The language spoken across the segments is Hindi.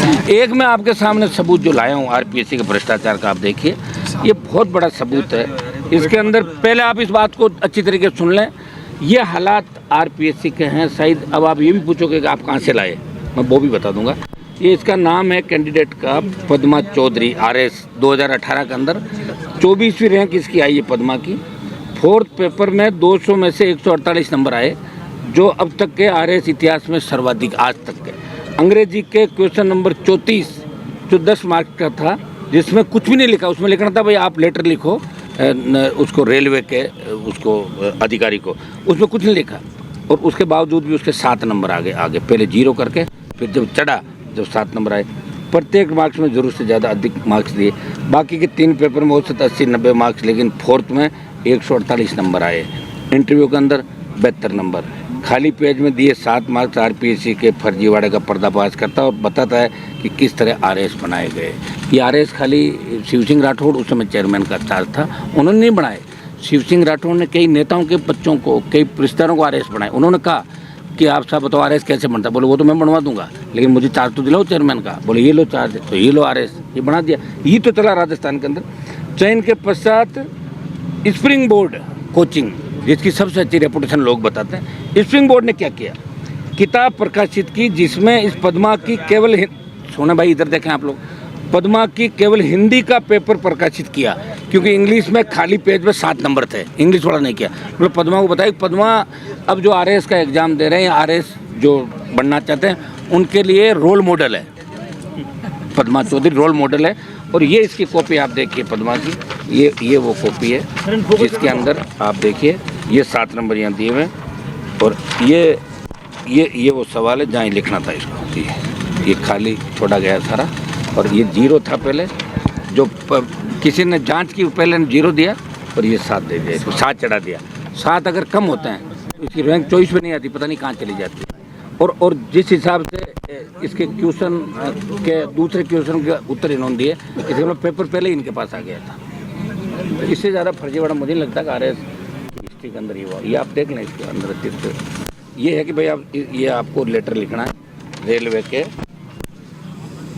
एक मैं आपके सामने सबूत जो लाया हूँ आरपीएससी के भ्रष्टाचार का, आप देखिए, ये बहुत बड़ा सबूत है। इसके अंदर पहले आप इस बात को अच्छी तरीके से सुन लें, ये हालात आरपीएससी के हैं। शायद अब आप ये भी पूछोगे कि आप कहाँ से लाए, मैं वो भी बता दूंगा। ये इसका नाम है कैंडिडेट का पद्मा चौधरी, आरएस 2018 के अंदर 24वीं रैंक इसकी आई है पद्मा की। 4th पेपर में 200 में से 148 नंबर आए, जो अब तक के आरएस इतिहास में सर्वाधिक आज तक के। अंग्रेजी के क्वेश्चन नंबर 34 जो 10 मार्क्स का था, जिसमें कुछ भी नहीं लिखा, उसमें लिखना था भाई आप लेटर लिखो उसको रेलवे के उसको अधिकारी को, उसमें कुछ नहीं लिखा। और उसके बावजूद भी उसके 7 नंबर आगे पहले 0 करके फिर जब चढ़ा, जब 7 नंबर आए, प्रत्येक मार्क्स में ज़रूरत से ज़्यादा अधिक मार्क्स दिए। बाकी के 3 पेपर में हो सकता 80-90 मार्क्स, लेकिन 4th में 148 नंबर आए। इंटरव्यू के अंदर 72 नंबर। खाली पेज में दिए 7 मार्क्स आरपीएससी के फर्जीवाड़े का पर्दाफाश करता है और बताता है कि किस तरह आरएस बनाए गए। ये आरएस खाली शिव सिंह राठौड़ उस समय चेयरमैन का चार्ज था, उन्होंने नहीं बनाए। शिव सिंह राठौड़ ने कई नेताओं के बच्चों को, कई रिश्तेदारों को आरएस बनाए। उन्होंने कहा कि आप साहब बताओ आरएस कैसे बनता है। बोले वो तो मैं बनवा दूंगा, लेकिन मुझे चार्ज तो दिलाओ चेयरमैन का। बोले ये लो चार्ज, तो ये लो आरएस, ये बना दिया। ये तो चला राजस्थान के अंदर। चयन के पश्चात स्प्रिंग बोर्ड कोचिंग, जिसकी सबसे अच्छी रेपुटेशन लोग बताते हैं, स्प्रिंग बोर्ड ने क्या किया, किताब प्रकाशित की जिसमें इस पद्मा की केवल, सोना भाई इधर देखें आप लोग, पद्मा की केवल हिंदी का पेपर प्रकाशित किया, क्योंकि इंग्लिश में खाली पेज में 7 नंबर थे, इंग्लिश वाला नहीं किया। मतलब पद्मा को बताया पद्मा अब जो आरएस का एग्ज़ाम दे रहे हैं, आरएस जो बनना चाहते हैं, उनके लिए रोल मॉडल है। पद्मा चौधरी रोल मॉडल है। और ये इसकी कॉपी आप देखिए पद्मा की, ये वो कॉपी है जिसके अंदर आप देखिए ये 7 नंबर यहाँ दिए हुए, और ये वो सवाल है जहाँ लिखना था इसको। ये खाली छोड़ा गया सारा, और ये 0 था पहले, जो किसी ने जांच की पहले ने 0 दिया और ये 7 दे दिया, इसको 7 चढ़ा दिया। 7 अगर कम होते हैं तो इसकी रैंक 24 पे नहीं आती, पता नहीं कहाँ चली जाती। और जिस हिसाब से इसके क्वेश्चन के दूसरे क्वेश्चन के उत्तर इन्होंने दिए, इसके मतलब पेपर पहले ही इनके पास आ गया था। तो इससे ज़्यादा फर्जीवाड़ा मुझे नहीं लगता कि आरएस हिस्ट्री के अंदर ये हुआ। ये आप देख लें इसके अंदर अतिरिक्त ये है कि भाई आप ये आपको लेटर लिखना है रेलवे के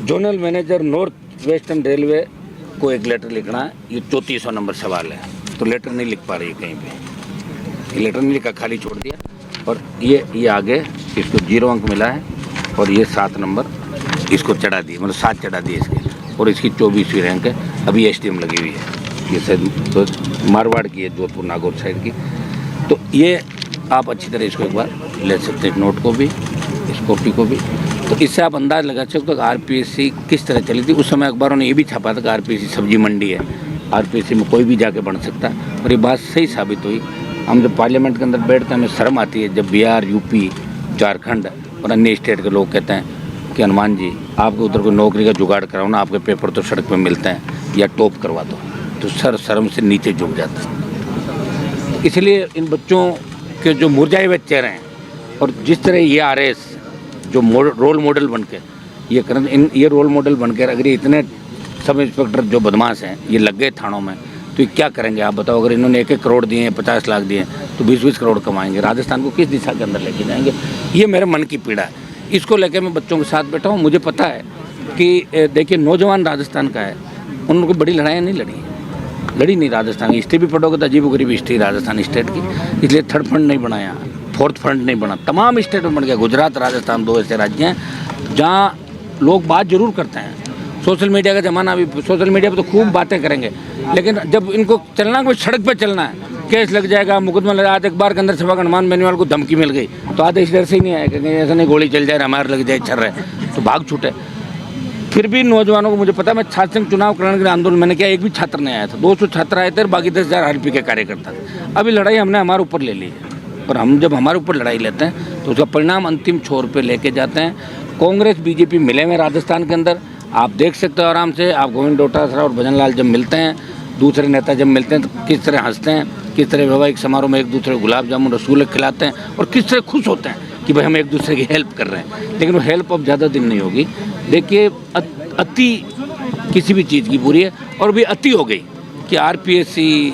zonal manager north western railway को एक लेटर लिखना है। ये 3400 नंबर सवाल है, तो लेटर नहीं लिख पा रही है कहीं पे, ये लेटर नहीं लिखा, खाली छोड़ दिया। और ये आगे इसको 0 अंक मिला है, और ये 7 नंबर इसको चढ़ा दिए, मतलब 7 चढ़ा दिए इसके। और इसकी 24वीं रैंक है, अभी एसटीएम लगी हुई है, ये शायद तो मारवाड़ की है, जोधपुर नागौर साइड की। तो ये आप अच्छी तरह इसको एक बार ले सकते हैं, नोट को भी, इस कॉपी को भी। तो इससे आप अंदाज लगा सकते हो कि आरपीएससी किस तरह चली थी। उस समय अखबारों ने ये भी छापा था कि आरपीएससी सब्जी मंडी है, आरपीएससी में कोई भी जाके बन सकता है, और ये बात सही साबित हुई। हम जब पार्लियामेंट के अंदर बैठते हैं हमें शर्म आती है जब बिहार, यूपी, झारखंड और अन्य स्टेट के लोग कहते हैं कि हनुमान जी आपको उधर कोई नौकरी का जुगाड़ कराओ ना, आपके पेपर तो सड़क पे मिलते हैं, या टॉप करवा दो, तो सर शर्म से नीचे झुक जाता है। इसलिए इन बच्चों के जो मुरझाए हुए चेहरे हैं, और जिस तरह ये आरएस जो रोल मॉडल बन के ये करें, ये रोल मॉडल बनकर अगर ये इतने सब इंस्पेक्टर जो बदमाश हैं ये लग गए थानों में, तो ये क्या करेंगे आप बताओ। अगर इन्होंने 1-1 करोड़ दिए हैं, 50 लाख दिए हैं, तो 20-20 करोड़ कमाएंगे, राजस्थान को किस दिशा के अंदर लेके जाएंगे। ये मेरे मन की पीड़ा है, इसको लेकर मैं बच्चों के साथ बैठा हूँ। मुझे पता है कि देखिए नौजवान राजस्थान का है, उनको बड़ी लड़ाइयाँ नहीं लड़ी नहीं राजस्थान की। हिस्ट्री भी पढ़ोगे तो अजीबोगरीब हिस्ट्री राजस्थान स्टेट की, इसलिए 3rd फंड नहीं बनाया, 4th फंड नहीं बना, तमाम स्टेट में बन गया। गुजरात, राजस्थान 2 ऐसे राज्य हैं जहाँ लोग बात जरूर करते हैं। सोशल मीडिया का ज़माना, अभी सोशल मीडिया पर तो खूब बातें करेंगे, लेकिन जब इनको चलना कोई सड़क पर चलना है, केस लग जाएगा, मुकदमा लगा। आज एक बार के अंदर सभा हनुमान बेनीवाल को धमकी मिल गई, तो आधे इस डर से ही नहीं आएगा कि ऐसा नहीं गोली चल जाए, हमारे लग जाए, छर रहे तो भाग छूटे। फिर भी नौजवानों को, मुझे पता है, मैं छात्र संघ चुनाव कराने के लिए आंदोलन मैंने किया, एक भी छात्र नहीं आया था। 200 छात्र आए थे, बाकी 10,000 आरपी के कार्यकर्ता थे। अभी लड़ाई हमने हमारे ऊपर ले ली है, और हम जब हमारे ऊपर लड़ाई लेते हैं तो उसका परिणाम अंतिम छोर पे लेके जाते हैं। कांग्रेस बीजेपी मिले हुए राजस्थान के अंदर, आप देख सकते हो आराम से। आप गोविंद डोटासरा और भजन लाल जब मिलते हैं, दूसरे नेता जब मिलते हैं, तो किस तरह हंसते हैं, किस तरह वैवाहिक समारोह में एक दूसरे को गुलाब जामुन रसगुल्ले खिलाते हैं, और किस तरह खुश होते हैं कि भाई हम एक दूसरे की हेल्प कर रहे हैं। लेकिन वो हेल्प अब ज़्यादा दिन नहीं होगी। देखिए अति किसी भी चीज़ की बुरी है, और भी अति हो गई कि आरपीएससी,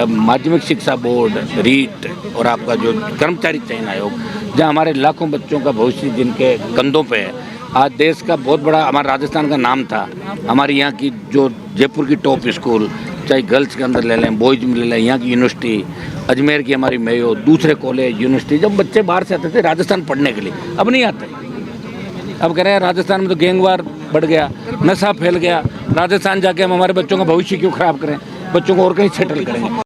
माध्यमिक शिक्षा बोर्ड, रीट और आपका जो कर्मचारी चयन आयोग, जहाँ हमारे लाखों बच्चों का भविष्य जिनके कंधों पे है, आज देश का बहुत बड़ा हमारा राजस्थान का नाम था। हमारे यहाँ की जो जयपुर की टॉप स्कूल, चाहे गर्ल्स के अंदर ले लें, बॉयज़ में ले लें, यहाँ की यूनिवर्सिटी, अजमेर की हमारी मेयो, दूसरे कॉलेज यूनिवर्सिटी, जब बच्चे बाहर से आते थे राजस्थान पढ़ने के लिए, अब नहीं आते। अब कह रहे हैं राजस्थान में तो गैंगवार बढ़ गया, नशा फैल गया, राजस्थान जाके हम हमारे बच्चों का भविष्य क्यों ख़राब करें, बच्चों को और कहीं सेटल करें।